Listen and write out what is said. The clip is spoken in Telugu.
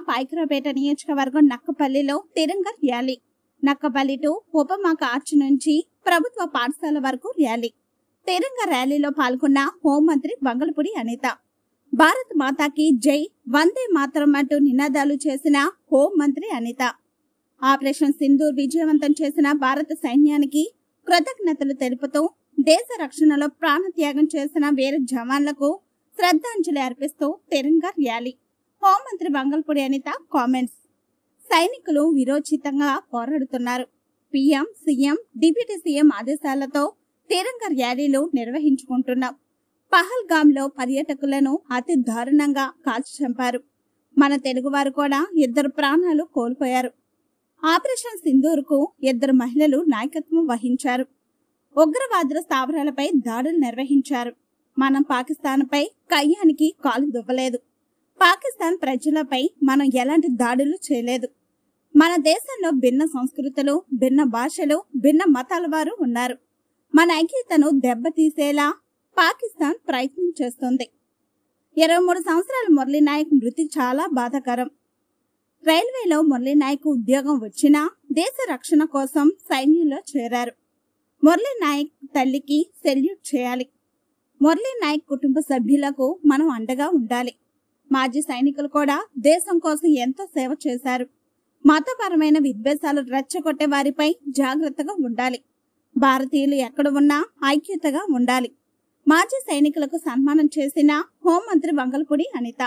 పాయకరావుపేట నియోజకవర్గం నక్కపల్లిలో Tiranga rally. Nakkapalli to Upamaka arch నుంచి ప్రభుత్వ పాఠశాల వరకు ర్యాలీ. తిరంగ ర్యాలీలో పాల్గొన్న హోంమంత్రి బంగళపూడి అనిత. భారత్ మాతాకి జై, వందే మాతరం అంటూ నినాదాలు చేసిన హోంమంత్రి అనిత. ఆపరేషన్ సింధూర్ విజయవంతం చేసిన భారత సైన్యానికి కృతజ్ఞతలు తెలుపుతూ దేశ రక్షణలో ప్రాణత్యాగం చేసిన వీర జవాన్లకు శ్రద్ధాంజలి అర్పిస్తూ తిరంగ ర్యాలీ. హోంమంత్రి బంగళపూడి అనిత కామెంట్స్. సైనికులు విరోచితంగా పోరాడుతున్నారు. పీఎం, సీఎం, డిప్యూటీ సీఎం ఆదేశాలతో తిరంగ ర్యాలీలు నిర్వహించుకుంటున్నాం. పహల్గాంలో పర్యాటకులను అతి దారుణంగా కాల్చి చంపారు. మన తెలుగువారు కూడా 2 ప్రాణాలు కోల్పోయారు. ఆపరేషన్ సింధూర్కు 2 మహిళలు నాయకత్వం వహించారు. ఉగ్రవాదుల స్థావరాలపై దాడులు నిర్వహించారు. మనం పాకిస్తాన్పై కయ్యానికి కాలు దువ్వలేదు. పాకిస్తాన్ ప్రజలపై మనం ఎలాంటి దాడులు చేయలేదు. మన దేశంలో భిన్న సంస్కృతులు, భిన్న భాషలు, భిన్న మతాల వారు ఉన్నారు. మన ఐక్యతను దెబ్బతీసేలా పాకిస్తాన్ ప్రయత్నం చేస్తుంది. 23 సంవత్సరాల మురళీనాయక్ మృతి చాలా బాధాకరం. రైల్వేలో మురళీనాయక్ ఉద్యోగం వచ్చినా దేశ రక్షణ కోసం సైన్యంలో చేరారు. మురళీనాయక్ తల్లికి సెల్యూట్ చేయాలి. మురళీనాయక్ కుటుంబ సభ్యులకు మనం అండగా ఉండాలి. మాజీ సైనికులు కూడా దేశం కోసం ఎంతో సేవ చేశారు. మతపరమైన విద్వేషాలు రెచ్చగొట్టే వారిపై జాగ్రత్తగా ఉండాలి. భారతీయులు ఎక్కడ ఉన్నా ఐక్యతగా ఉండాలి. మాజీ సైనికులకు సన్మానం చేసిన హోంమంత్రి బంగళపూడి అనిత.